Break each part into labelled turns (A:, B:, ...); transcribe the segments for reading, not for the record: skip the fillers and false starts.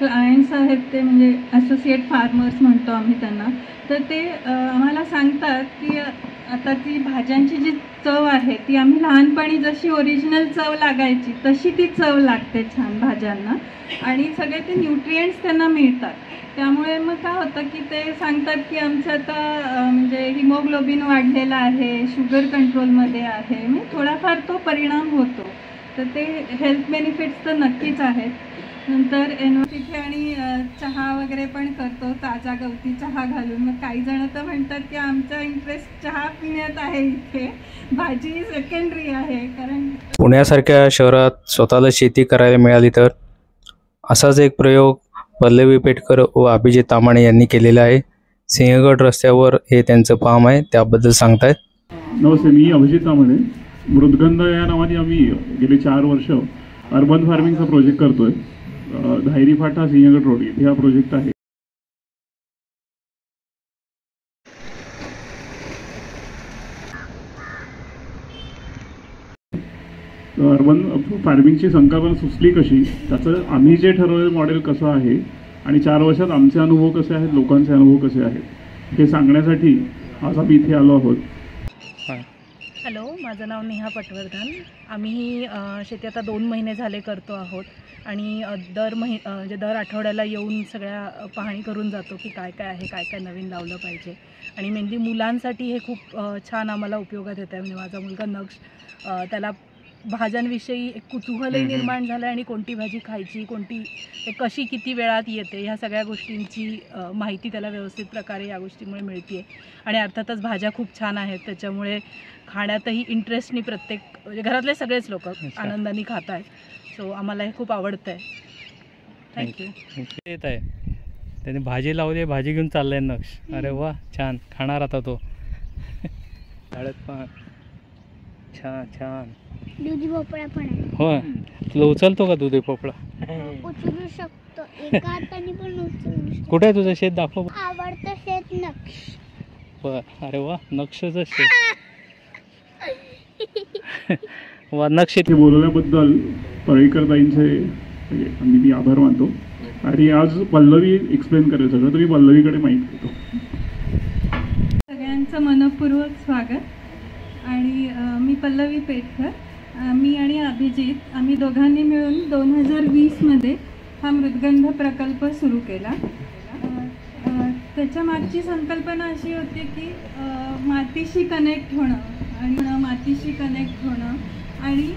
A: Clients आहेत ते म्हणजे असोसिएट फार्मर्स म्हणतो आम्ही त्यांना, तर ते आम्हाला सांगतात की आता ती भाज्यांची जी चव आहे ती आम्ही लहानपणी जशी ओरिजिनल चव लागायची तशी ती चव लागते छान भाज्यांना, आणि सगळे ते न्यूट्रिएंट्स त्यांना मिळतात. त्यामुळे मग काय होतं की ते सांगतात की आमचं आता म्हणजे हिमोग्लोबिन वाढलेलं आहे, शुगर कंट्रोलमध्ये आहे, म्हणजे थोडाफार तो परिणाम होतो. तर ते हेल्थ बेनिफिट्स तर नक्कीच आहेत. नंतर तिथे आणि चहा वगैरे पण करतो, ताजा गवती चहा घालून. मग काही जण तर म्हणतात की आमचा इंटरेस्ट चहा पिण्यात आहे, इथे भाजी सेकंडरी आहे. कारण
B: पुण्यासारख्या शहरात स्वतःला शेती करायला मिळाली तर असाच एक प्रयोग पल्लवी पेटकर व अभिजित तामाणे यांनी केलेला आहे. सिंहगड रस्त्यावर हे त्यांचं फार्म आहे, त्याबद्दल सांगतायत.
C: नमस्ते, मी अभिजित तामाणे. मृदगंध या नावाने आम्ही गेले 4 वर्ष अर्बन फार्मिंगचा प्रोजेक्ट करतोय. धायरी फाटा सिंहगड रोड इथे हा प्रोजेक्ट आहे. अर्बन फार्मिंगची संकल्पना सुचली कशी, त्याचं आम्ही जे ठरवलेलं मॉडेल कसं आहे आणि 4 वर्षात आमचे अनुभव कसे आहेत, लोकांचे अनुभव कसे आहेत हे सांगण्यासाठी आज आम्ही इथे आलो आहोत.
D: हॅलो, माझं नाव नेहा पटवर्धन. आम्ही शेती आता 2 महिने झाले करतो आहोत आणि दर आठवड्याला येऊन सगळ्या पाहणी करून जातो की काय काय आहे, काय काय नवीन लावलं पाहिजे. आणि मेनली मुलांसाठी हे खूप छान आम्हाला उपयोगात येतं आहे. म्हणजे माझा मुलगा नक्ष, त्याला भाज्यांविषयी एक कुतूहलही निर्माण झालं आणि कोणती भाजी खायची, कोणती कशी किती वेळात येते, ह्या सगळ्या गोष्टींची माहिती त्याला व्यवस्थित प्रकारे या गोष्टीमुळे मिळते आहे. आणि अर्थातच भाज्या खूप छान आहेत, त्याच्यामुळे खाण्यातही इंटरेस्टनी प्रत्येक म्हणजे घरातले सगळेच लोक आनंदाने खात आहेत. सो आम्हाला हे खूप आवडतं आहे. थँक्यू.
B: येत आहे त्याने भाजी लावली, भाजी घेऊन चाललाय नक्ष. अरे वा, छान. खाणार आता तो. शाळेत पण छान छान
E: दुधी भोपळा पण आहे.
B: होय, तुला उचलतो का दुधी भोपळा?
E: उचलू शकतो, एका हाताने पण उचलू शकतो.
B: कुठे आहे तुझं शेत? दाखव.
E: आवडतं शेत नक्ष.
B: बर, अरे वा, नक्षचं शेत. वा, नक्ष.
C: हे बोलवल्याबद्दल परेकरताईंचे मी आभार मानतो. आणि आज पल्लवी एक्सप्लेन करेल सगळं, तुम्ही पल्लवीकडे माहिती देतो.
A: सगळ्यांचं मनपूर्वक स्वागत. आणि मी पल्लवी पेटकर. मी आणि अभिजित आम्ही दोघांनी मिळून 2020मध्ये हा मृदगंध प्रकल्प सुरू केला. त्याच्या मागची संकल्पना अशी होती की मातीशी कनेक्ट होणं आणि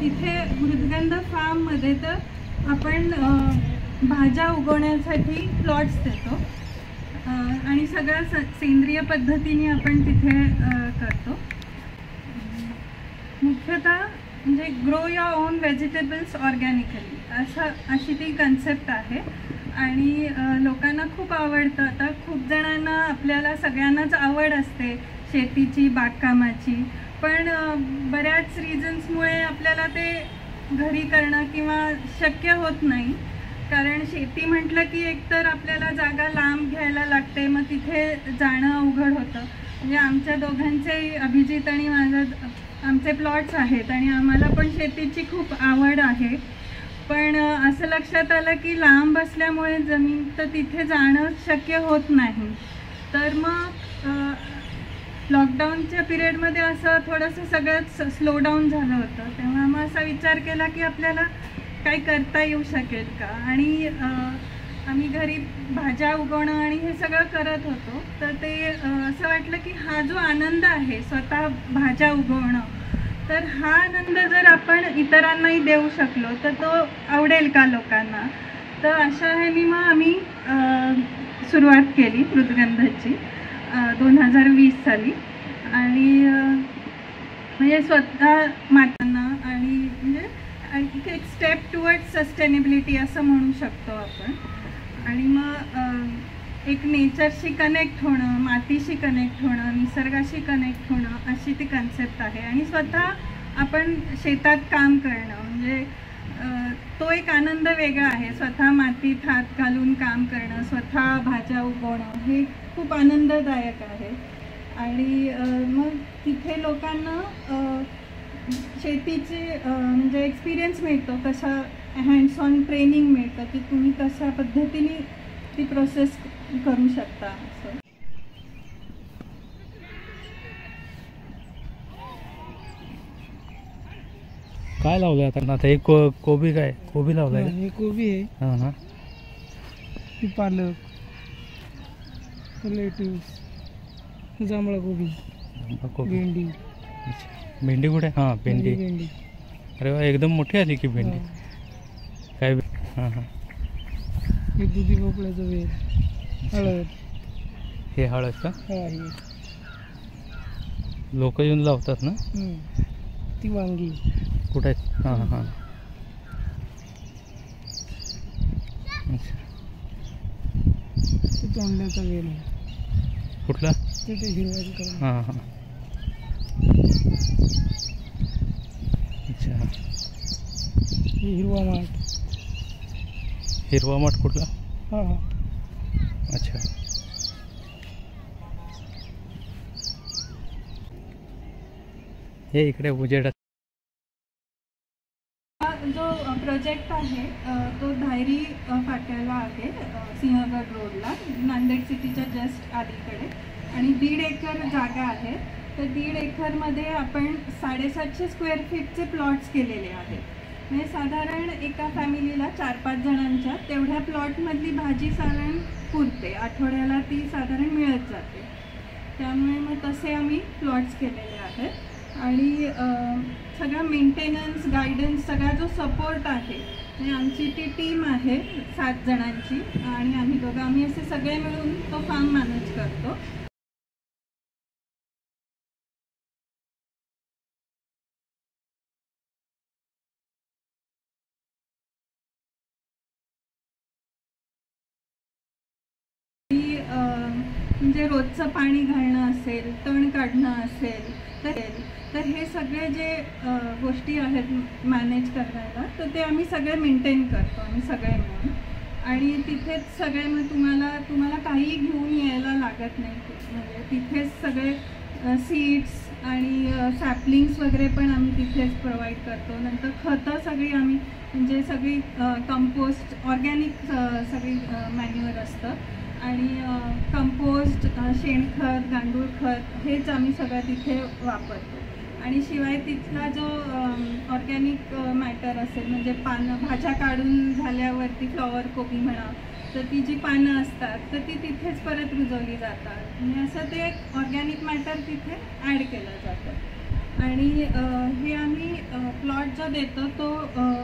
A: तिथे मृदगंध फार्ममध्ये तर आपण भाज्या उगवण्यासाठी प्लॉट्स देतो आणि सगळं सेंद्रिय पद्धतीने आपण तिथे करतो. मुख्यतः म्हणजे grow your on vegetables organically अशी ती कन्सेप्ट आहे. आणि लोकांना खूप आवडतं. आता खूप जणांना, आपल्याला सगळ्यांनाच आवड असते शेतीची, बागकामाची, पण बऱ्याच रिझन्समुळे आपल्याला ते घरी करणं किंवा शक्य होत नाही. कारण शेती म्हटलं की एकतर आपल्याला जागा लांब घ्यायला लागते, मग तिथे जाणं अवघड होतं. म्हणजे आमच्या दोघांचे, अभिजित आणि आमचे प्लॉट्स आहेत आणि आम्हाला पण शेतीची खूप आवड आहे. पण असं लक्षात आलं की लांब असल्यामुळे जमीन, तर तिथे जाणं शक्य होत नाही. तर मग लॉकडाऊनच्या पिरियडमध्ये असं थोडंसं सगळंच स्लो डाऊन झालं होतं. तेव्हा मग असा विचार केला की आपल्याला काय करता येऊ शकेल का. आणि आम्ही घरी भाज्या उगवणं आणि हे सगळं करत होतो. तर ते असं वाटलं की हा जो आनंद आहे स्वतः भाज्या उगवणं, तर हा आनंद जर आपण इतरांनाही देऊ शकलो तर तो आवडेल का लोकांना. तर अशा ह्याने मग आम्ही सुरुवात केली मृदगंधाची 2020 साली. आणि म्हणजे स्वतः मातांना आणि म्हणजे एक स्टेप टुवर्ड्स सस्टेनेबिलिटी असं म्हणू शकतो आपण. आणि मग एक नेचरशी कनेक्ट होणं, मातीशी कनेक्ट होणं, निसर्गाशी कनेक्ट होणं, अशी ती कन्सेप्ट आहे. आणि स्वतः आपण शेतात काम करणं म्हणजे तो एक आनंद वेगळा आहे. स्वतः मातीत हात घालून काम करणं, स्वतः भाज्या उगवणं, हे खूप आनंददायक आहे. आणि मग तिथे लोकांना शेतीचे म्हणजे एक्सपिरियन्स मिळतो, कशा हँड्स ऑन ट्रेनिंग मिळतं की तुम्ही कशा पद्धतीने ती प्रोसेस करू शकता असं.
B: काय लावलं आता हे कोबी काय कोबी लावलाय का?
F: हे कोबी आहे,
B: हां हां
F: ही पालक, लेट्यूस, जांभळा कोबी,
B: कोबी.
F: भेंडी.
B: अच्छा. भेंडी कुठे? हां भेंडी.
F: भेंडी
B: अरे वा, एकदम मोठी आली की भेंडी. काय हां हां
F: हे दुधी भोपळ्याचं वेल, हळद.
B: हे हळद का?
F: हा हे
B: लोक येऊन लावतात ना?
F: ती वांगी.
B: कुठे आहेत? हां हां अच्छा.
F: ते तोंडल्याचा वेल आहे,
B: कुठला?
F: ते हिरवा कलर.
B: हां हां अच्छा.
F: हे हिरवा माठ.
B: हिरवा मठ कुठला?
F: हा हा
B: अच्छा. हे इकडे उजेडात.
A: हा जो प्रोजेक्ट आहे तो धायरी फाट्याला आहे, सिंहगड रोडला, नांदेड सिटीच्या जस्ट अलीकडे. आणि 1.5 एकर जागा आहे. तर 1.5 एकरमध्ये आपण 750 स्क्वेअर फीटचे प्लॉट्स केलेले आहेत. म्हणजे साधारण एका फॅमिलीला 4-5 जणांच्या तेवढ्या प्लॉटमधली भाजी साधारण पुरते, आठवड्याला ती साधारण मिळत जाते. त्यामुळे मग तसे आम्ही प्लॉट्स केलेले आहेत. आणि सगळा मेंटेनन्स, गायडन्स, सगळा जो सपोर्ट आहे, म्हणजे आमची ती टीम आहे 7 जणांची आणि आम्ही असे सगळे मिळून तो फार्म मॅनेज करतो. म्हणजे रोजचं पाणी घालणं असेल, तण काढणं असेल, तर हे सगळे जे गोष्टी आहेत मॅनेज करायला, तर ते आम्ही सगळे मेंटेन करतो आम्ही सगळे मिळून. आणि तिथेच सगळे मग तुम्हाला काही घेऊन यायला लागत नाही. म्हणजे तिथेच सगळे सीड्स आणि सॅपलिंग्स वगैरे पण आम्ही तिथेच प्रोव्हाइड करतो. नंतर खतं सगळी आम्ही, म्हणजे सगळी कंपोस्ट, ऑर्गॅनिक सगळी मॅन्युअर असतं. आणि कंपोस्ट, शेणखत, गांडूळ खत हेच आम्ही सगळं तिथे वापरतो. आणि शिवाय तिथला जो ऑर्गॅनिक मॅटर असेल, म्हणजे भाज्या काढून झाल्यावरती फ्लॉवर कोबी म्हणा, तर ती जी पानं असतात तर ती तिथेच परत रुजवली जातात. म्हणजे असं ते एक ऑर्गॅनिक मॅटर तिथे ॲड केलं जातं. आणि हे आम्ही प्लॉट जो देतो तो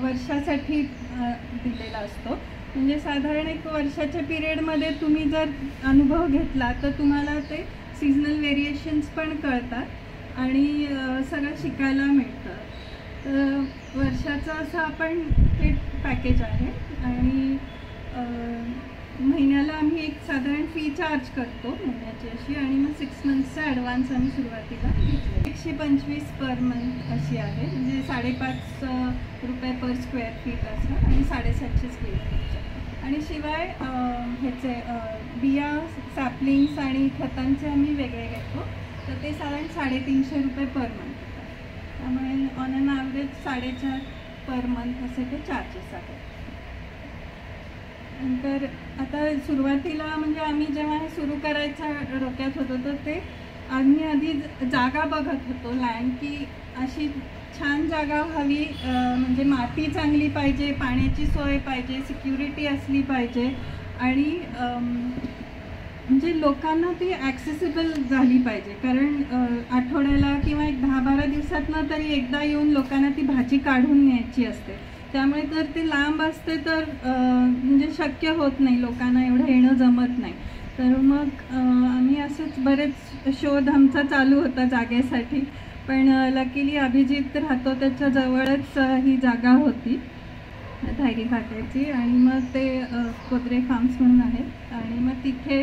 A: वर्षासाठी दिलेला असतो. म्हणजे साधारण 1 वर्षाच्या पिरियडमध्ये तुम्ही जर अनुभव घेतला तर तुम्हाला ते सीझनल व्हेरिएशन्स पण कळतात आणि सगळं शिकायला मिळतं. तर वर्षाचं असं आपण हे पॅकेज आहे. आणि महिन्याला आम्ही एक साधारण फी चार्ज करतो महिन्याची अशी. आणि मग 6 मंथ्सचा ॲडव्हान्स आम्ही सुरुवातीला घेतला. 125 पर मंथ अशी आहे. म्हणजे 5.5 रुपये पर स्क्वेअर फीट असं आणि 750 स्क्वेअर फीटच्या. आणि शिवाय ह्याचे बिया, सॅपलिंग्स आणि खतांचे आम्ही वेगळे घेतो. तर ते साधारण 350 रुपये पर मंथ होतात. त्यामुळे on an average 4.5 per month असे ते चार्जेस आहेत. नंतर आता सुरुवातीला म्हणजे आम्ही जेव्हा हे सुरू करायचं डोक्यात होतो तर ते आम्ही आधी जागा बघत होतो लँड, की अशी छान जागा हवी, म्हणजे माती चांगली पाहिजे, पाण्याची सोय पाहिजे, सिक्युरिटी असली पाहिजे आणि म्हणजे लोकांना ती ॲक्सेसिबल झाली पाहिजे. कारण आठवड्याला किंवा एक 10-12 दिवसातनं तरी एकदा येऊन लोकांना ती भाजी काढून न्यायची असते. त्यामुळे जर ते लांब असते तर म्हणजे शक्य होत नाही, लोकांना एवढं येणं जमत नाही. तर मग आम्ही असंच बरेच शोध आमचा चालू होता जागेसाठी. पण लकीली अभिजित राहतो त्याच्या जवळच ही जागा होती धायरी फाट्याची. आणि मग ते कोदरे फार्म्स म्हणून आहेत. आणि मग तिथे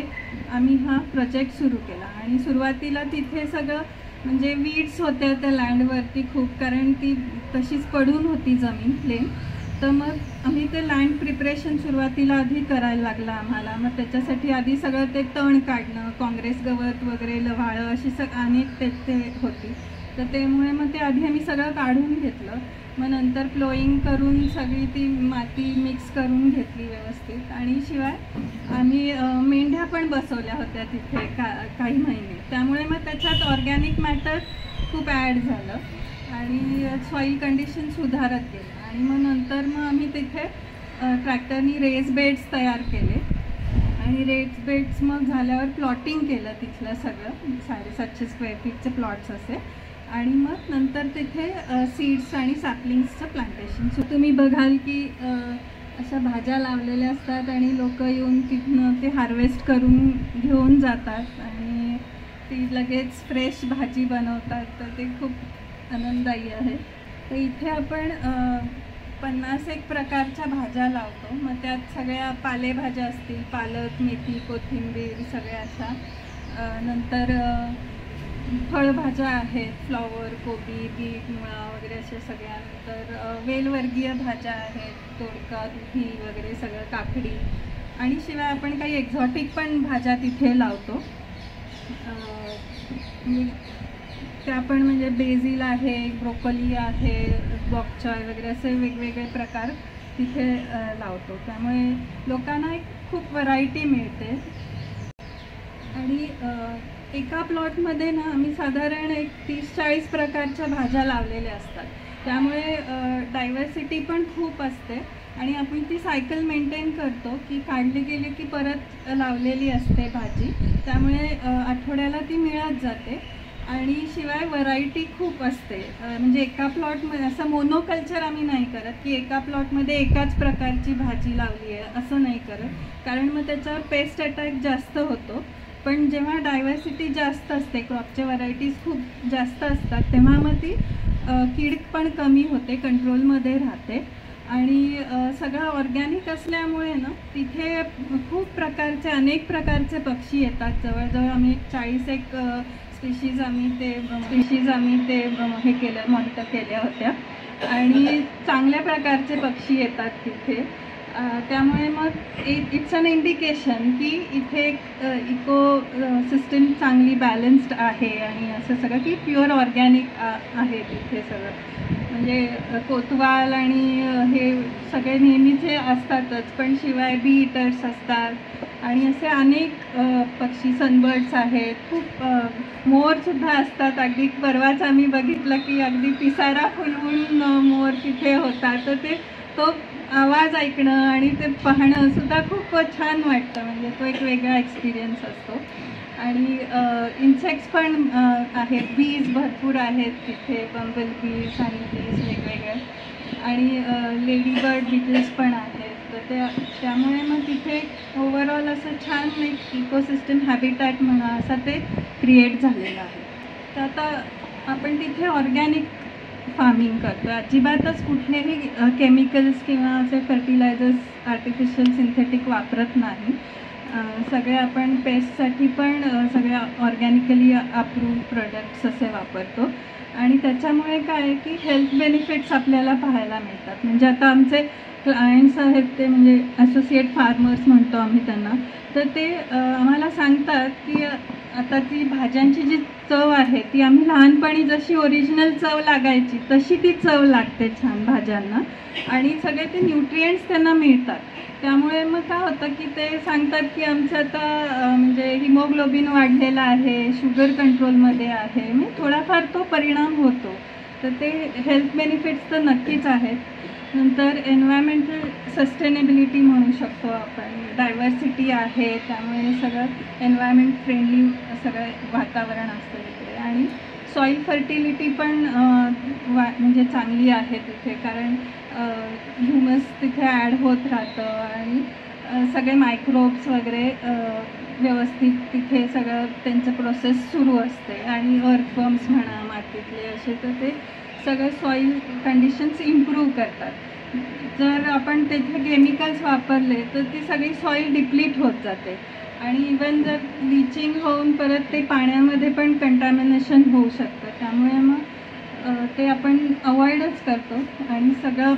A: आम्ही हा प्रोजेक्ट सुरू केला. आणि सुरुवातीला तिथे सगळं म्हणजे वीड्स होत्या त्या लँडवरती खूप, कारण ती तशीच पडून होती जमीन प्लेन. तर मग आम्ही ते लँड प्रिपरेशन सुरुवातीला आधी करायला लागलं आम्हाला. मग त्याच्यासाठी आधी सगळं ते तण काढणं, काँग्रेस गवत वगैरे, लव्हाळं अशी अनेक ते होती. तर त्यामुळे मग ते आधी आम्ही सगळं काढून घेतलं. मग नंतर प्लोईंग करून सगळी ती माती मिक्स करून घेतली व्यवस्थित. आणि शिवाय आम्ही मेंढ्या पण बसवल्या होत्या तिथे काही महिने. त्यामुळे मग त्याच्यात ऑर्गॅनिक मॅटर खूप ॲड झालं आणि सॉईल कंडिशन सुधारत गेलं. आणि मग नंतर मग आम्ही तिथे ट्रॅक्टरनी रेस बेड्स तयार केले आणि रेस बेड्स मग झाल्यावर प्लॉटिंग केलं तिथलं सगळं 750 स्क्वेअर फीटचे प्लॉट्स असे. आणि मग नंतर तिथे सीड्स आणि सॅपलिंग्सचं प्लांटेशन. सो तुम्ही बघाल की अशा भाज्या लावलेल्या असतात आणि लोक येऊन तिथनं ते हार्वेस्ट करून घेऊन जातात आणि ती लगेच फ्रेश भाजी बनवतात. तर ते खूप आनंददायी आहे. तर इथे आपण 50 प्रकारच्या भाज्या लावतो. मग त्यात सगळ्या पालेभाज्या असतील, पालक, मेथी, कोथिंबीर सगळ्या अशा. नंतर फळभाज्या आहेत, फ्लॉवर, कोबी, बीट, मुळा वगैरे अशा सगळ्या. नंतर वेलवर्गीय भाज्या आहेत, दोडका, दुधी वगैरे सगळं, काकडी. आणि शिवाय आपण काही एक्झॉटिक पण भाज्या तिथे लावतो. त्या पण म्हणजे बेझिल आहे, ब्रोकोली आहे, बॉक चॉय वगैरे असे वेगवेगळे प्रकार तिथे लावतो. त्यामुळे लोकांना एक खूप व्हरायटी मिळते. आणि एका प्लॉटमध्ये ना आम्ही साधारण एक 30-40 प्रकारच्या भाज्या लावलेल्या असतात. त्यामुळे डायव्हर्सिटी पण खूप असते आणि आपण ती सायकल मेंटेन करतो की काढली गेली की परत लावलेली असते भाजी. त्यामुळे आठवड्याला ती मिळत जाते. आणि शिवाय व्हरायटी खूप असते. म्हणजे एका प्लॉटमध्ये असं मोनोकल्चर आम्ही नाही करत की एका प्लॉटमध्ये एकाच प्रकारची भाजी लावली आहे असं नाही करत, कारण मग त्याच्यावर पेस्ट अटॅक जास्त होतो. पण जेव्हा डायव्हर्सिटी जास्त असते, क्रॉपच्या व्हरायटीज खूप जास्त असतात, तेव्हा मग ती कीड पण कमी होते, कंट्रोलमध्ये राहते. आणि सगळं ऑर्गॅनिक असल्यामुळे ना तिथे खूप प्रकारचे अनेक प्रकारचे पक्षी येतात. जवळजवळ आम्ही 40 स्पीशीज आम्ही ते हे केलं, मॉनिटर केल्या होत्या आणि चांगल्या प्रकारचे पक्षी येतात तिथे. त्यामुळे मग इट्स अन इंडिकेशन की इथे इको सिस्टम चांगली बॅलन्स्ड आहे आणि असं सगळं की प्युअर ऑर्गॅनिक आहे तिथे सगळं. म्हणजे कोतवाल आणि हे सगळे नेहमीचे असतातच, पण शिवाय बी इटर्स असतात आणि असे अनेक पक्षी, सनबर्ड्स आहेत, खूप मोरसुद्धा असतात. अगदी परवाच आम्ही बघितलं की अगदी पिसारा फुलवून मोर तिथे होता. तर तो आवाज ऐकणं आणि ते पाहणं सुद्धा खूप छान वाटतं. म्हणजे तो एक वेगळा एक्सपिरियन्स असतो. आणि इन्सेक्ट्स पण आहेत, बीज भरपूर आहेत तिथे, बंबल बीज आणि बीज वेगवेगळे आणि लेडी बर्ड बिटल्स पण आहेत. तर त्यामुळे मग तिथे ओव्हरऑल असं छान एक इकोसिस्टम हॅबिटॅट म्हणा असं ते क्रिएट झालेलं आहे. तर आता आपण तिथे ऑर्गॅनिक फार्मिंग करतो. अजिबातच कुठलेही केमिकल्स किंवा असे फर्टिलायझर्स आर्टिफिशियल सिंथेटिक वापरत नाही. सगळे आपण पेस्टसाठी पण सगळ्या ऑर्गॅनिकली अप्रूव्ड प्रोडक्ट्स असे वापरतो. आणि त्याच्यामुळे काय आहे की हेल्थ बेनिफिट्स आपल्याला पाहायला मिळतात. म्हणजे आता आमचे क्लायंट्स आहेत ते म्हणजे असोसिएट फार्मर्स म्हणतो आम्ही त्यांना. तर ते आम्हाला सांगतात की आता ती भाज्यांची जी चव आहे ती आम्ही लहानपणी जशी ओरिजिनल चव लागायची तशी ती चव लागते छान भाज्यांना आणि सगळे ते न्यूट्रिएंट्स त्यांना मिळतात. त्यामुळे मग काय होतं की ते सांगतात की आमचं आता म्हणजे हिमोग्लोबिन वाढलेलं आहे, शुगर कंट्रोलमध्ये आहे, म्हणजे थोडाफार तो परिणाम होतो. तर ते हेल्थ बेनिफिट्स तर नक्कीच आहेत. नंतर एन्व्हायरमेंटल सस्टेनेबिलिटी म्हणू शकतो आपण. डायव्हर्सिटी आहे त्यामुळे सगळं एन्व्हायरमेंट फ्रेंडली सगळं वातावरण असतं तिकडे. आणि सॉईल फर्टिलिटी पण म्हणजे चांगली आहे तिथे, कारण ह्युमस तिथे ॲड होत राहतं आणि सगळे मायक्रोब्स वगैरे व्यवस्थित तिथे सगळं त्यांचं प्रोसेस सुरू असते. आणि अर्थवर्म्स म्हणा मातीतले असे, तर ते सगळे सॉईल कंडिशन्स इम्प्रूव्ह करतात. जर आपण तिथे केमिकल्स वापरले तर ती सगळी सॉईल डिप्लीट होत जाते आणि इवन जर ब्लिचिंग होऊन परत ते पाण्यामध्ये पण कंटॅमिनेशन होऊ शकतं. त्यामुळे मग ते आपण अवॉइडच करतो आणि सगळं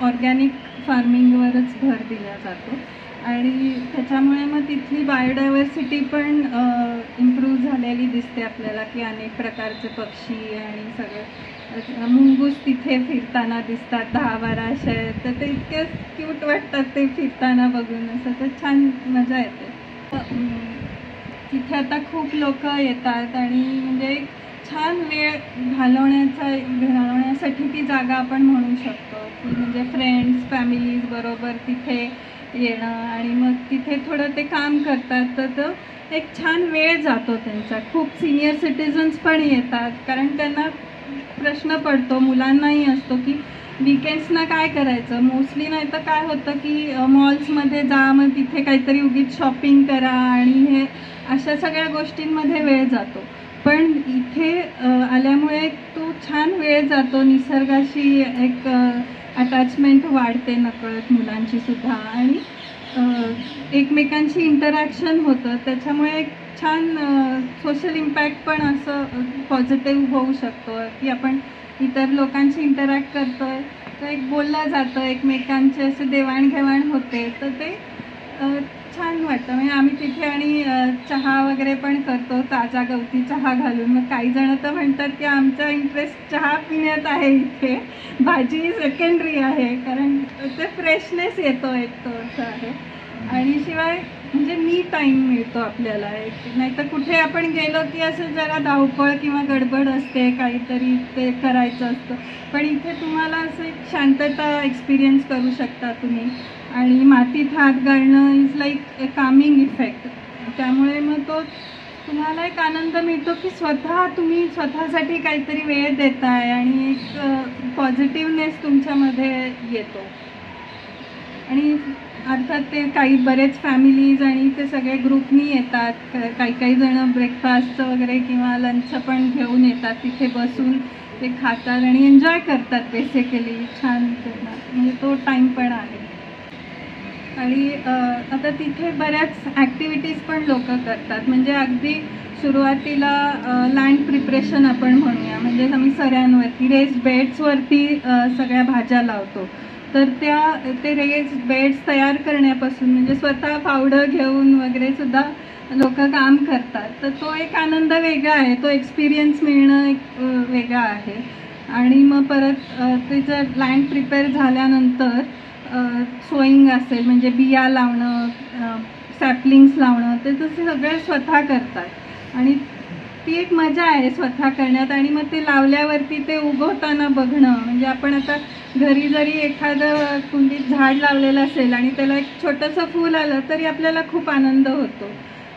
A: ऑर्गॅनिक फार्मिंगवरच भर दिला जातो आणि त्याच्यामुळे मग तिथली बायोडायव्हर्सिटी पण इम्प्रूव्ह झालेली दिसते आपल्याला, की अनेक प्रकारचे पक्षी आणि सगळं मुंगूस तिथे फिरताना दिसतात 10-12 असे, तर ते इतके क्यूट वाटतात ते फिरताना बघून, असं तर छान मजा येते. तिथे आता खूप लोक येतात आणि म्हणजे छान वेळ घालवण्यासाठी ती जागा आपण म्हणू शकतो, की म्हणजे फ्रेंड्स फॅमिलीज बरोबर तिथे येणं आणि मग तिथे थोडं ते काम करतात, तर तो एक छान वेळ जातो त्यांचा. खूप सिनियर सिटिझन्स पण येतात, कारण त्यांना प्रश्न पडतो, मुलांनाही असतो, की वीकेंड्सना काय करायचं. मोस्टली नाही तर काय होतं की मॉल्समध्ये जा, मग तिथे काहीतरी उगीच शॉपिंग करा आणि हे अशा सगळ्या गोष्टींमध्ये वेळ जातो. पण इथे आल्यामुळे तो छान वेळ जातो, निसर्गाशी एक अटॅचमेंट वाढते नकळत मुलांची सुद्धा आणि एकमेकांशी इंटरॅक्शन होतं, त्याच्यामुळे एक छान सोशल इम्पॅक्ट पण असं पॉझिटिव्ह होऊ शकतो, की आपण इतर लोकांशी इंटरॅक्ट करतोय तर एक बोललं जातं, एकमेकांचे असे देवाणघेवाण होते, तर ते छान वाटतं. म्हणजे आम्ही तिथे आणि चहा वगैरे पण करतो, ताजा गवती चहा घालून. मग काही जण तर म्हणतात की आमचा इंटरेस्ट चहा पिण्यात आहे, इथे भाजी सेकंडरी आहे, कारण ते फ्रेशनेस येतो एक तो असं आहे. आणि शिवाय म्हणजे मी टाईम मिळतो आपल्याला एक, नाही तर कुठे आपण गेलो की असं जरा धावपळ किंवा गडबड असते, काहीतरी ते करायचं असतं. पण इथे तुम्हाला असं एक शांतता एक्सपिरियन्स करू शकता तुम्ही आणि मातीत हात घालणं is like A Kameng effect. त्यामुळे मग तो तुम्हाला एक आनंद मिळतो की तुम्ही स्वतःसाठी काहीतरी वेळ देताय आणि एक पॉझिटिव्हनेस तुमच्यामध्ये येतो. आणि अर्थात ते बरेच फॅमिलीज आणि ते सगळे ग्रुपनी येतात, काही जण ब्रेकफास्ट वगैरे किंवा लंच पण घेऊन येतात, तिथे बसून ते खातात आणि एन्जॉय करतात बेसिकली. छान म्हणजे तो टाईम पण आहे. आणि आता तिथे बऱ्याच ॲक्टिव्हिटीज पण लोक करतात. म्हणजे अगदी सुरुवातीला लँड प्रिपरेशन आपण म्हणूया, म्हणजे आम्ही सऱ्यांवरती रेस्ड बेड्सवरती सगळ्या भाज्या लावतो, तर ते रेस्ड बेड्स तयार करण्यापासून म्हणजे स्वतः पावडर घेऊन वगैरे सुद्धा लोक काम करतात. तर तो एक आनंद वेगळा आहे, तो एक्सपिरियन्स मिळणं एक वेगळा आहे. आणि मग परत ते जर लँड प्रिपेअर झाल्यानंतर सोईंग असेल म्हणजे बिया लावणं, सॅपलिंग्स लावणं, ते तसे सगळे स्वतः करतात आणि ती एक मजा आहे स्वतः करण्यात. आणि मग ते लावल्यावरती ते उगवताना बघणं, म्हणजे आपण आता घरी जरी एखादं कुंडीत झाड लावलेलं असेल आणि त्याला एक छोटंसं फूल आलं तरी आपल्याला खूप आनंद होतो.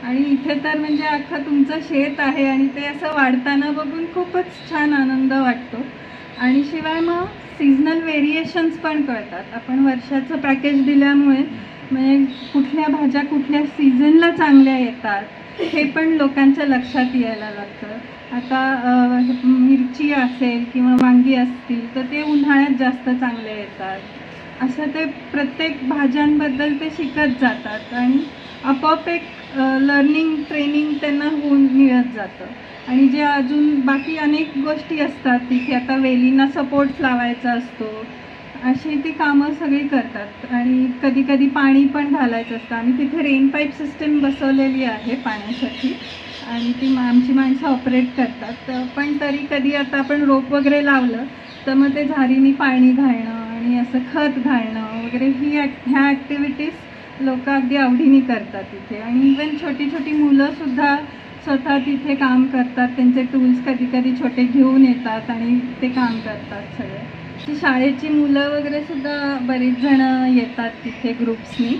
A: आणि इथे तर म्हणजे अख्खं तुमचं शेत आहे आणि ते असं वाढताना बघून खूपच छान आनंद वाटतो. आणि शिवाय मग सीझनल व्हेरिएशन्स पण कळतात. आपण वर्षाचं पॅकेज दिल्यामुळे म्हणजे कुठल्या भाज्या कुठल्या सीझनला चांगल्या येतात हे पण लोकांच्या लक्षात यायला लागतं. आता मिरची असेल किंवा वांगी असतील तर ते उन्हाळ्यात जास्त चांगले येतात, असं ते प्रत्येक भाज्यांबद्दल ते शिकत जातात आणि आपोआप एक लर्निंग ट्रेनिंग त्यांना होऊन मिळत जातं. आणि जे अजून बाकी अनेक गोष्टी असतात तिथे, आता वेलींना सपोर्ट्स लावायचा असतो, अशी ती कामं सगळी करतात. आणि कधी कधी पाणी पण घालायचं असतं. आम्ही तिथे रेन पाईप सिस्टीम बसवलेली आहे पाण्यासाठी आणि ती आमची माणसं ऑपरेट करतात. पण तरी कधी आता आपण रोप वगैरे लावलं तर मग ते झारीनी पाणी घालणं आणि असं खत घालणं वगैरे ह्या ॲक्टिव्हिटीज लोक अगदी आवडीने करतात तिथे. आणि इवन छोटी छोटी मुलंसुद्धा स्वतः तिथे काम करतात, त्यांचे टूल्स कधी कधी छोटे घेऊन येतात आणि ते काम करतात सगळे. शाळेची मुलं वगैरे सुद्धा बरेच जण येतात तिथे ग्रुप्सनी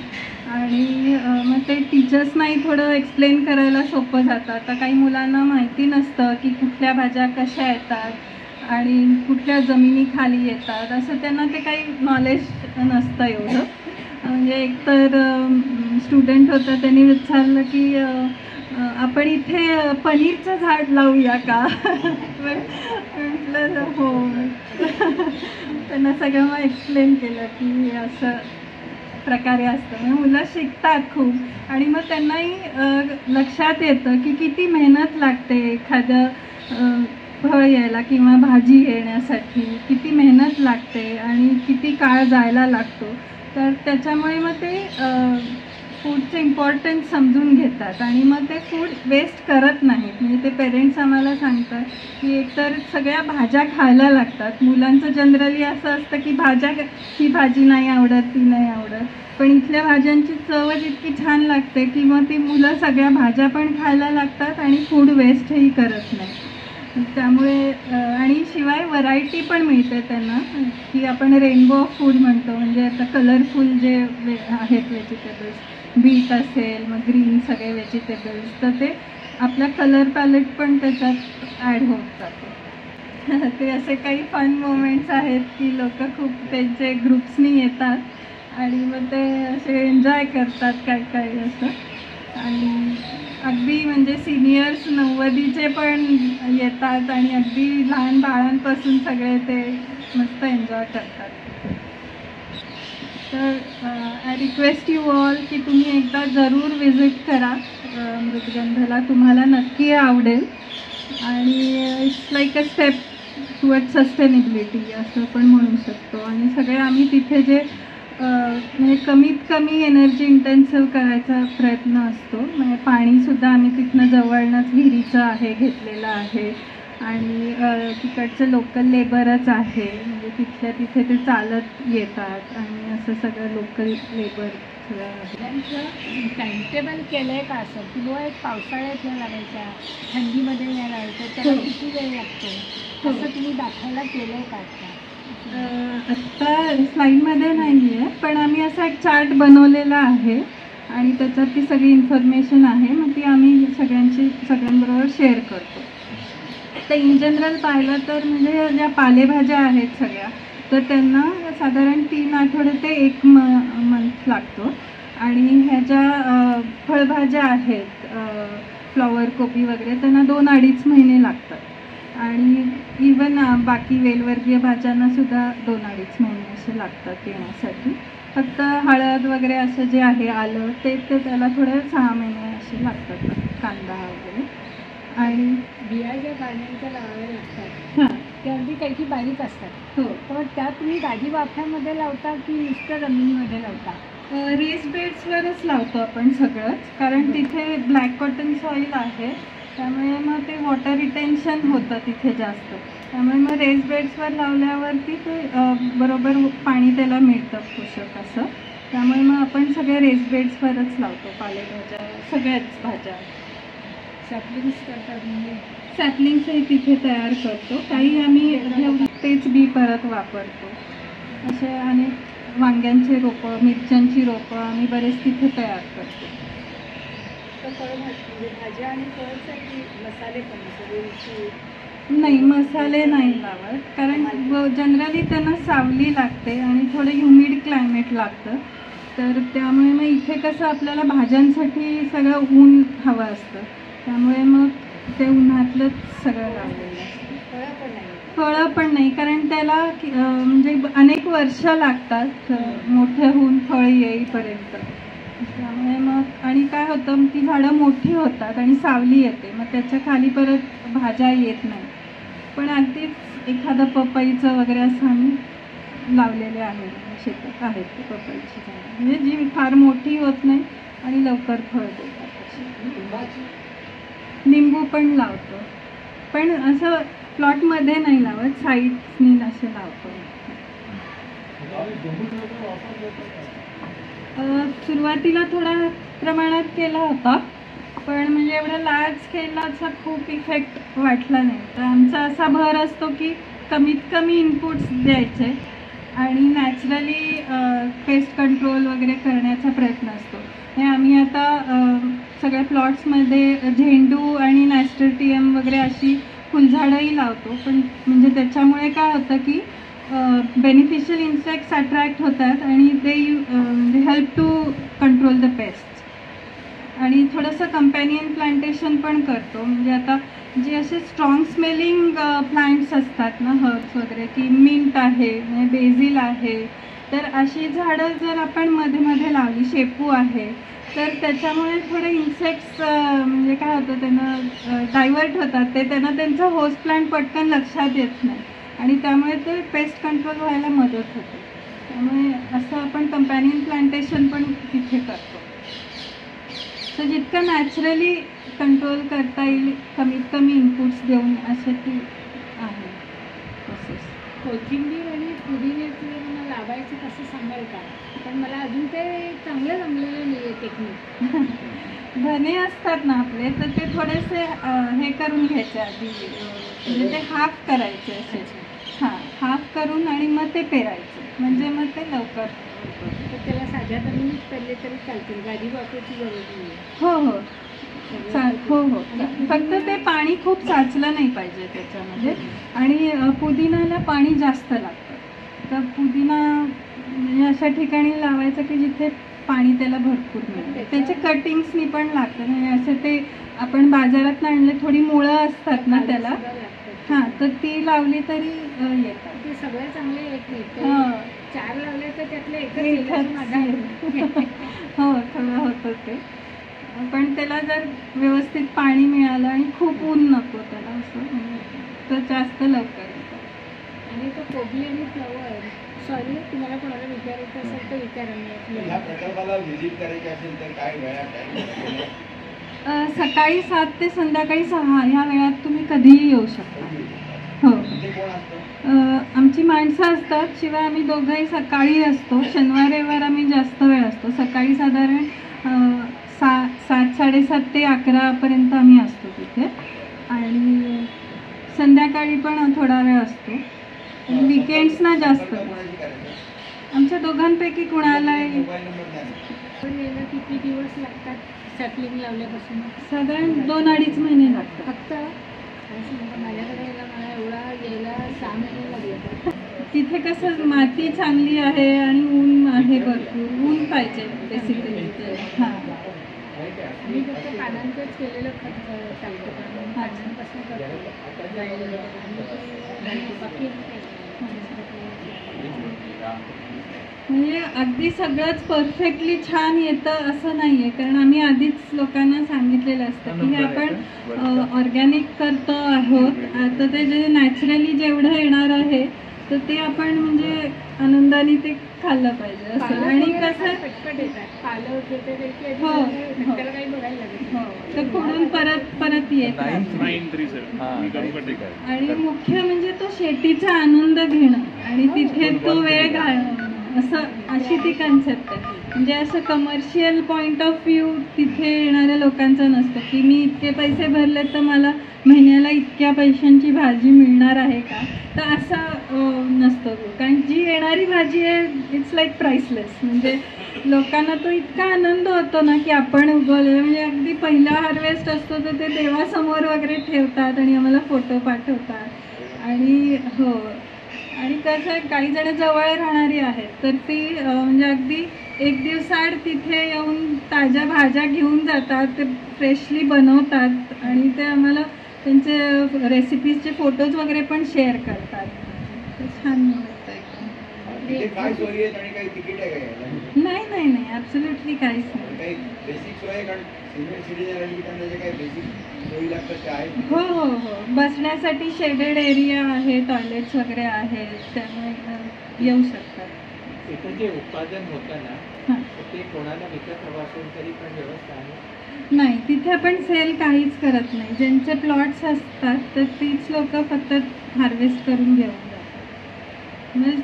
A: आणि मग ते टीचर्सनाही थोडं एक्सप्लेन करायला सोपं जातं. आता काही मुलांना माहिती नसतं की कुठल्या भाज्या कशा येतात आणि कुठल्या जमिनीखाली येतात, असं त्यांना ते काही नॉलेज नसतं एवढं. म्हणजे एकतर स्टुडंट होतं, त्यांनी विचारलं की आपण इथे पनीरचं झाड लावूया का? म्हटलं हो. त्यांना सगळं मग एक्सप्लेन केलं की असं प्रकारे असतं. मग मुलं शिकतात खूप आणि मग त्यांनाही लक्षात येतं की किती मेहनत लागते एखादं फळ यायला किंवा भाजी येण्यासाठी, किती मेहनत लागते आणि किती काळ जायला लागतो. तर त्याच्यामुळे मग ते फूडचं इम्पॉर्टन्स समजून घेतात आणि मग ते फूड वेस्ट करत नाहीत. म्हणजे ते पेरेंट्स आम्हाला सांगतात की एकतर सगळ्या भाज्या खायला लागतात. मुलांचं जनरली असं असतं की ही भाजी नाही आवडत, ती नाही आवडत, पण इथल्या भाज्यांची चवच इतकी छान लागते की मग ती मुलं सगळ्या भाज्या पण खायला लागतात आणि फूड वेस्टही करत नाही. त्यामुळे आणि शिवाय व्हरायटी पण मिळते त्यांना, की आपण रेनबो ऑफ फूड म्हणतो. म्हणजे आता कलरफुल जे आहेत व्हेजिटेबल्स, बीट असेल, मग ग्रीन सगळे व्हेजिटेबल्स, तर ते आपल्या कलर पॅलेट पण त्याच्यात ॲड होत जाते. ते असे काही फन मोमेंट्स आहेत की लोक खूप त्यांचे ग्रुप्सनी येतात आणि मग ते असे एन्जॉय करतात काय काय असं. आणि अगदी म्हणजे सिनियर्स 90चे पण येतात आणि अगदी लहान बाळांपासून सगळे ते मस्त एन्जॉय करतात. तर आय रिक्वेस्ट यू ऑल की तुम्ही एकदा जरूर विजिट करा मृदगंधला. तुम्हाला नक्की आवडेल आणि it's like a step toward sustainability असं पण म्हणू शकतो. आणि सगळे आम्ही तिथे जे म्हणजे कमीत कमी एनर्जी इंटेन्सिव्ह करायचा प्रयत्न असतो. म्हणजे पाणीसुद्धा आम्ही तिथनं जवळनंच विहिरीचं आहे घेतलेलं आहे आणि तिकडचं लोकल लेबरच आहे. म्हणजे तिथल्या तिथे ते चालत येतात आणि असं सगळं लोकल लेबर सगळं आहे.
G: त्यांचं टाइमटेबल केलं आहे का असं किंवा एक पावसाळ्यात नाही लागायचा, थंडीमध्ये नाही लागायचं, त्याला किती वेळ लागतो असं तुम्ही दाखवायला केलं आहे का?
A: आत्ता स्लाईडमध्ये नाही आहे, पण आम्ही असा एक चार्ट बनवलेला आहे आणि त्याच्यात ती सगळी इन्फॉर्मेशन आहे. मग ती आम्ही सगळ्यांबरोबर शेअर करतो. तर इन जनरल पाहिलं तर म्हणजे ज्या पालेभाज्या आहेत सगळ्या, तर त्यांना साधारण 3 आठवडे ते 1 मंथ लागतो. आणि ह्या ज्या फळभाज्या आहेत, फ्लॉवर कोबी वगैरे, त्यांना 2-2.5 महिने लागतात. आणि इवन बाकी वेलवर्गीय भाज्यांनासुद्धा 2-2.5 महिने असे लागतात येण्यासाठी. फक्त हळद वगैरे असं जे आहे, आलं, ते त्याला थोडं 6 महिने असे लागतात, कांदा वगैरे. आणि
G: बिया ज्या भाज्यांच्या लावाव्या लागतात
A: हां,
G: त्या अगदी काही बारीक असतात.
A: हो.
G: तर त्या तुम्ही गादी वाफ्यामध्ये लावता की नुसतं जमिनीमध्ये लावता?
A: रेस बेड्सवरच लावतो आपण सगळंच, कारण तिथे ब्लॅक कॉटन सॉईल आहे, त्यामुळे मग ते वॉटर रिटेन्शन होतं तिथे जास्त. त्यामुळे मग रेस बेड्सवर लावल्यावरती ते बरोबर पाणी त्याला मिळतं पोषक असं. त्यामुळे मग आपण सगळे रेस बेड्सवरच लावतो पालेभाज्या, सगळ्याच भाज्या.
G: सॅपलिंग्स करतात म्हणजे
A: सॅपलिंग्सही तिथे तयार करतो. काही आम्ही तेच बी परत वापरतो. असे अनेक वांग्यांचे रोपं, मिरच्यांची रोपं आम्ही बरेच तिथे तयार करतो.
G: म्हणजे भाज्या आणि फळासाठी मसाले पण
A: नाही, मसाले नाही लावत, कारण जनरली त्यांना सावली लागते आणि थोडं ह्युमिड क्लायमेट लागतं. तर त्यामुळे मग इथे कसं आपल्याला भाज्यांसाठी सगळं ऊन हवं असतं, त्यामुळे मग ते उन्हातलंच सगळं लावलेलं असतं. फळं पण नाही, कारण त्याला म्हणजे अनेक वर्ष लागतात मोठे होऊन फळ येईपर्यंत. त्यामुळे मग आणि काय होतं, ती झाडं मोठी होतात आणि सावली येते, मग त्याच्या खाली परत भाज्या येत नाही. पण अगदीच एखादं पपईचं वगैरे असं आम्ही लावलेले आहे, शेतात आहेत ते पपईची झाडं, म्हणजे जी फार मोठी होत नाही आणि लवकर फळ देतात. लिंबू पण लावतो, पण असं प्लॉटमध्ये नाही लावत, साईडनी असे लावतो. सुरुवातीला थोड्या प्रमाणात केला होता, पण म्हणजे एवढा लार्ज स्केलला असा खूप इफेक्ट वाटला नाही. तर आमचा असा भर असतो की कमीत कमी इनपुट्स द्यायचे आणि नॅचरली पेस्ट कंट्रोल वगैरे करण्याचा प्रयत्न असतो. हे आम्ही आता सगळ्या प्लॉट्समध्ये झेंडू आणि नॅस्टरटियम वगैरे अशी फुलझाडंही लावतो. पण म्हणजे त्याच्यामुळे काय होतं की बेनिफिशियल इन्सेक्ट्स अट्रॅक्ट होतात आणि ते म्हणजे help to control the pest. आणि थोडंसं कंपॅनियन प्लांटेशन पण करतो. म्हणजे आता जे असे स्ट्रॉंग स्मेलिंग प्लांट्स असतात ना, हर्ब्स वगैरे, की मिंट आहे, म्हणजे बेझिल आहे, तर अशी झाडं जर आपण मध्ये मध्ये लावली, शेपू आहे, तर त्याच्यामुळे थोडे इन्सेक्ट्स म्हणजे काय होतं, त्यांना डायव्हर्ट होतात, ते त्यांना त्यांचं होस्ट प्लांट पटकन लक्षात येत नाही आणि त्यामुळे ते पेस्ट कंट्रोल व्हायला मदत होते. त्यामुळे असं आपण कंपॅनियन प्लांटेशन पण तिथे करतो. सो जितकं नॅचरली कंट्रोल करता येईल कमीत कमी इनपुट्स देऊन असे ती आहे प्रोसेस.
G: कोथिंबीर आणि पुदिन्याचे मला लावायचं कसं सांगाल का? पण मला अजून ते चांगलं जमलेलं नाही आहे टेक्निक.
A: धने असतात ना आपले, तर ते थोडेसे हे करून घ्यायचे आधी, म्हणजे ते हाफ करायचे असे. हां, हाफ करून आणि मग ते पेरायचे, म्हणजे मग ते लवकर.
G: तर त्याला साध्या जमिनीत पेरले तरी चालतील, गादी वापरायची गरज नाही.
A: हो हो हो, फक्त ते पाणी खूप साचलं नाही पाहिजे त्याच्यामध्ये. आणि पुदिनाला पाणी जास्त लागतं, तर पुदिना म्हणजे अशा ठिकाणी लावायचं की जिथे पाणी त्याला भरपूर मिळतं. त्याचे कटिंग्सनी पण लागतं, म्हणजे असं ते आपण बाजारात आणले थोडी मुळं असतात ना त्याला, हां, तर ती लावली तरी येतात.
G: ते सगळे चांगले येत नाही. 4 लावले तर त्यातलं एकच माझा.
A: हो, थोडं होतं ते, पण त्याला जर व्यवस्थित पाणी मिळालं आणि खूप ऊन नको त्याला, असं तर जास्त लवकर येतं.
G: आणि तो कोबी आणि फ्लॉवर, सॉरी तुम्हाला कोणाला विचारायचं असेल तर विचारा.
H: ह्या प्रकल्पाला व्हिजिट करायची असेल तर काय वेळा?
A: सकाळी 7 ते संध्याकाळी 6 ह्या वेळात तुम्ही कधीही येऊ शकता. हो, आमची माणसं असतात, शिवाय आम्ही दोघंही सकाळी असतो. शनिवार रविवार आम्ही जास्त वेळ असतो. सकाळी साधारण 7, 7:30 ते 11पर्यंत आम्ही असतो तिथे, आणि संध्याकाळी पण थोडा वेळ असतो. आणि विकेंड्सना जास्त. आमच्या दोघांपैकी कुणालाही.
G: किती दिवस लागतात सॅपलिंग लावल्यापासून?
A: साधारण 2-2.5 महिने लागतात
G: फक्त. माझ्याकडे मला यायला 6 महिने लागले.
A: तिथे कसं माती चांगली आहे आणि ऊन आहे, भरपूर ऊन पाहिजे बेसिकली. हां,
G: मी फक्त पानांचंच केलेलं खत टाकतो, पानांपासून बाकी
A: म्हणजे अगदी सगळंच परफेक्टली छान येतं असं नाही आहे, कारण आम्ही आधीच लोकांना सांगितलेलं असतं की हे आपण ऑर्गॅनिक करतो आहोत. आता ते जे नॅचरली जेवढं येणार आहे तर ते आपण म्हणजे आनंदाने ते खाल्लं पाहिजे असं. आणि कसं
G: पटपट येतात पालक येते,
A: हो,
G: त्याला काही बघायला लागेल.
A: हो, ते पुढून परत येतात. आणि मुख्य म्हणजे तो शेतीचा आनंद घेणं आणि तिथे तो वेळ घालणं, असं अशी ती कन्सेप्ट आहे. म्हणजे असं कमर्शियल पॉईंट ऑफ व्ह्यू तिथे येणाऱ्या लोकांचं नसतं की मी इतके पैसे भरले तर मला महिन्याला इतक्या पैशांची भाजी मिळणार आहे का, तर असं नसतं. कारण जी येणारी भाजी आहे इट्स लाईक प्राइसलेस. म्हणजे लोकांना तो इतका आनंद होतो ना की आपण उगवलेलं, म्हणजे अगदी पहिला हार्वेस्ट असतो तर ते देवासमोर वगैरे ठेवतात आणि आम्हाला फोटो पाठवतात. आणि हो, आणि कसं काही जण जवळ राहणारी आहेत तर ती म्हणजे अगदी 1 दिवसाआड तिथे येऊन ताज्या भाज्या घेऊन जातात, ते फ्रेशली बनवतात आणि ते आम्हाला त्यांचे रेसिपीजचे फोटोज वगैरे पण शेअर करतात. ते छान वाटतं एकदम.
H: काय सोयी आहेत आणि काही तिकीट आहे का?
A: नाही, ॲब्सोल्युटली काहीच नाही.
H: काही बेसिक सोय आहे, कारण सिनियर सिटीजन आणि त्यांना जे काही बेसिक सोयी लागतात त्या आहेत?
A: हो, बसण्यासाठी शेडेड एरिया आहे, टॉयलेट्स वगैरे आहेत, त्यामुळे येऊ शकतात.
I: इथं जे उत्पादन होतं ना ते कोणाला विकत हवं असेल तरी पण व्यवस्था आहे?
A: नाही, तिथे आपण सेल काहीच करत नाही. ज्यांचे प्लॉट्स असतात तर तीच लोक फक्त हार्वेस्ट करून घेऊन जातात. मग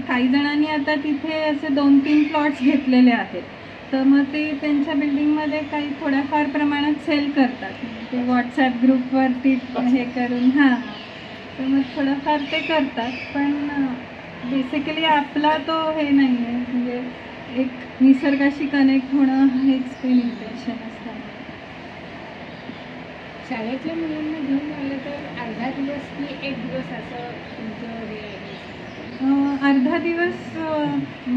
A: काही जणांनी आता तिथे असे 2-3 प्लॉट्स घेतलेले आहेत, तर मग ते त्यांच्या बिल्डिंगमध्ये काही थोड्याफार प्रमाणात सेल करतात. ते व्हॉट्सॲप ग्रुपवरती हे करून, हां, तर मग थोडंफार ते करतात. पण बेसिकली आपला तो हे नाही आहे, म्हणजे एक निसर्गाशी कनेक्ट होणं हेच ते इंटेन्शन असतं.
G: शाळेतल्या मुलांना घेऊन आलं तर अर्धा दिवस की 1 दिवस असं तुमचं हे?
A: अर्धा दिवस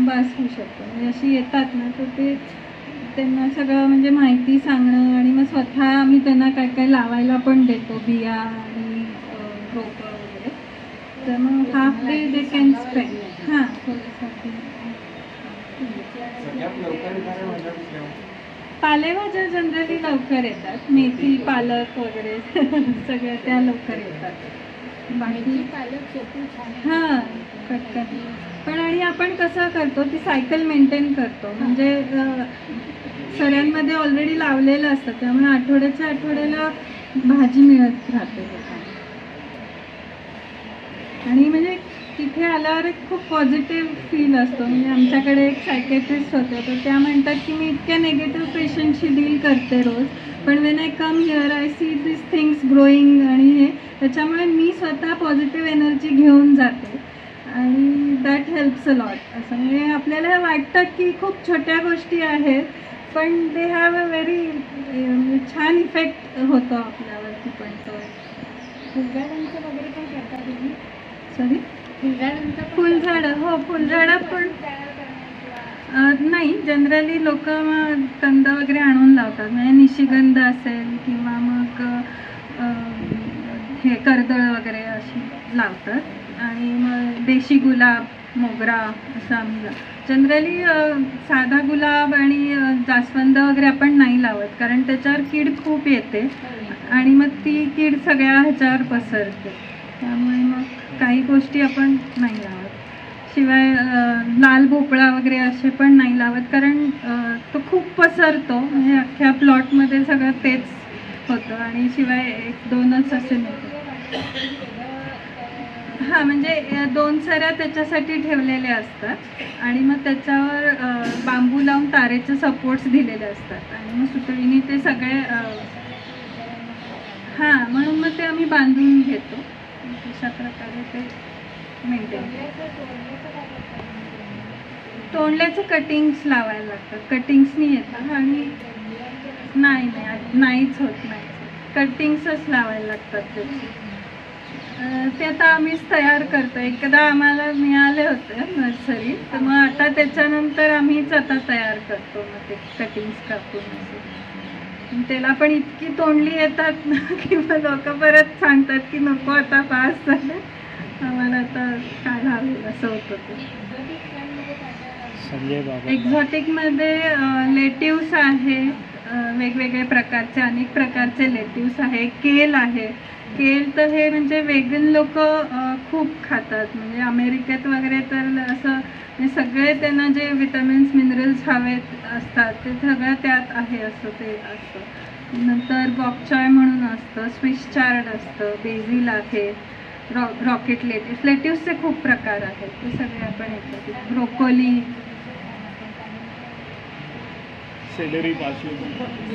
A: बास होऊ शकतो. म्हणजे अशी येतात ना तर ते त्यांना सगळं म्हणजे माहिती सांगणं आणि मग स्वतः आम्ही त्यांना काय काय लावायला पण देतो, बिया आणि रोपं वगैरे. तर मग half day they can spend. हां, थोडंसं पालेभाज्या जनरली लवकर येतात. मेथी, पालक वगैरे सगळ्या त्या लवकर येतात. बाकी
G: पालक शेपू छान
A: हां पटकन. पण आणि आपण कसं करतो ती सायकल मेंटेन करतो, म्हणजे सऱ्यांमध्ये ऑलरेडी लावलेलं असतं, त्यामुळे आठवड्याच्या आठवड्याला भाजी मिळत राहते लोकांना. आणि म्हणजे तिथे आल्यावर एक खूप पॉझिटिव्ह फील असतो. म्हणजे आमच्याकडे एक सायकेट्रिस्ट होते, तर त्या म्हणतात की मी इतक्या निगेटिव्ह पेशंटशी डील करते रोज, पण when I come here I see this things growing, आणि हे त्याच्यामुळे मी स्वतः पॉझिटिव्ह एनर्जी घेऊन जाते आणि दॅट हेल्प्स अ लॉट. असं म्हणजे आपल्याला हे वाटतं की खूप छोट्या गोष्टी आहेत, पण दे हॅव अ व्हेरी छान इफेक्ट होतो आपल्यावरती. पण तो
G: फुलझाडांचं वगैरे पण करता तुम्ही?
A: सॉरी, फुलझाडं? हो, फुलझाडं पण नाही, जनरली लोक कंद वगैरे आणून लावतात. म्हणजे निशिगंध असेल किंवा मग हे कर्दळ वगैरे अशी लावतात. आणि मग देशी गुलाब, मोगरा असं आम्ही जनरली साधा गुलाब आणि जास्वंद वगैरे आपण नाही लावत, कारण त्याच्यावर कीड खूप येते आणि मग ती कीड सगळ्या ह्याच्यावर पसरते. त्यामुळे मग काही गोष्टी आपण नाही लावत. शिवाय लाल भोपळा वगैरे असे पण नाही लावत, कारण तो खूप पसरतो. म्हणजे अख्ख्या प्लॉटमध्ये सगळं तेच होतं. आणि शिवाय 1-2च असे मिळतात. हां, म्हणजे 2 सऱ्या त्याच्यासाठी ठेवलेल्या असतात आणि मग त्याच्यावर बांबू लावून तारेचे सपोर्ट्स दिलेले असतात आणि मग सुतळीने ते सगळे हां, म्हणून मग ते आम्ही बांधून घेतो. अशा प्रकारे ते मेंटेन. तोंडल्याचे कटिंग्स लावायला लागतात, कटिंग्सनी येतात. आणि नाहीच होत, कटिंग्सच लावायला लागतात त्याचे. ते आता आम्हीच तयार करतो. एकदा आम्हाला मिळाले होते नर्सरी, तर मग आता त्याच्यानंतर आम्हीच आता तयार करतो मग ते कटिंग्स कापून. त्याला पण इतकी तोंडली येतात ना की मग लोक परत सांगतात की नको आता पास झालं, आम्हाला आता काय लावेल असं होतं ते. एक्झॉटिकमध्ये लेटिव्स आहे, वेगवेगळे प्रकारचे, अनेक प्रकारचे लेटिव्स आहे. केल आहे. केल तर हे म्हणजे वेगन लोक खूप खातात. म्हणजे अमेरिकेत वगैरे तर असं म्हणजे सगळे त्यांना जे विटॅमिन्स मिनरल्स हवेत असतात ते सगळं त्यात आहे असं ते असतं. नंतर बॉकचॉय म्हणून असतं, स्विस चार्ड असतं, बेझिल आहे, रॉकेट लेटिव्सचे खूप प्रकार आहेत, ते सगळे आपण येतात. ब्रोकोली,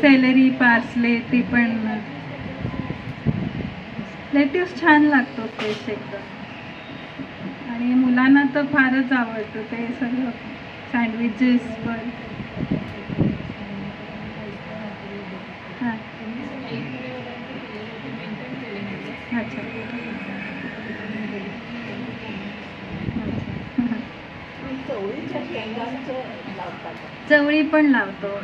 A: सेलरी, पार्सले, ते पण लेटिव्स छान लागतो फ्रेश एकदम. आणि मुलांना तर फारच आवडतं ते सगळं सँडविचेस पण. हां, अच्छा, चवळी पण लावतो.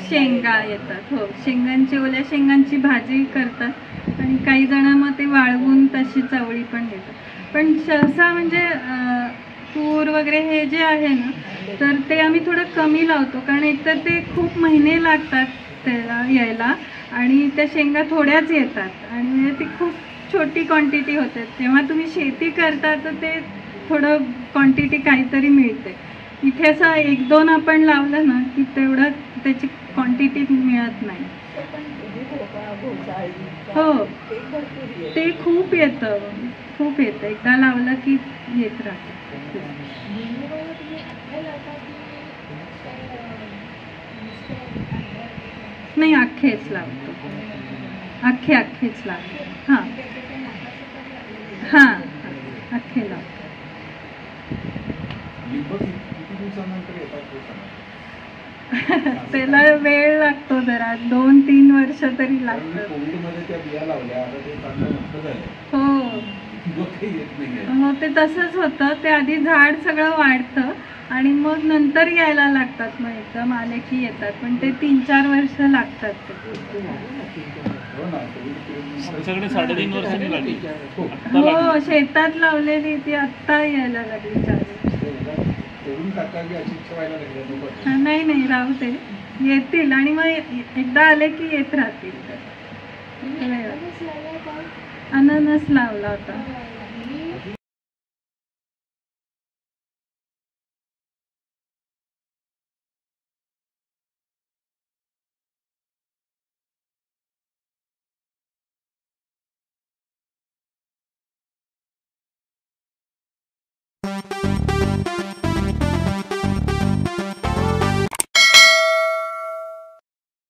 A: शेंगा येतात. हो, शेंगांची, ओल्या शेंगांची भाजी करतात आणि काही जण मग ते वाळवून तशी चवळी पण देतात. पण सहसा म्हणजे तूर वगैरे हे जे आहे ना, तर ते आम्ही थोडं कमी लावतो, कारण एकतर ते खूप महिने लागतात त्याला यायला आणि त्या शेंगा थोड्याच येतात आणि म्हणजे ती खूप छोटी क्वांटिटी होते. जेव्हा तुम्ही शेती करता तर ते थोडं क्वांटिटी काहीतरी मिळते. इथे असं 1-2 आपण लावलं ना की तेवढं त्याची क्वांटिटी मिळत नाही. हो, ते खूप येतं, एकदा लावलं की येत राहतं. नाही, अख्खेच लावतो, अख्खेच लावतो. हां हां, अख्खे लावतो. त्याला वेळ लागतो जरा, 2-3 वर्ष तरी लागतात. हो, ते तसंच होतं. ते आधी झाड सगळं वाढतं आणि मग नंतर यायला लागतात, मग एकदम आले की येतात, पण ते 3-4 वर्ष लागतात.
J: आमच्याकडे 3.5 वर्षांनी लागली.
A: हो, शेतात लावलेली ती आत्ता यायला लागली 4 वर्ष. नाही, राहू दे, येतील आणि मग एकदा आले की येत राहतील. अननस लावला होता.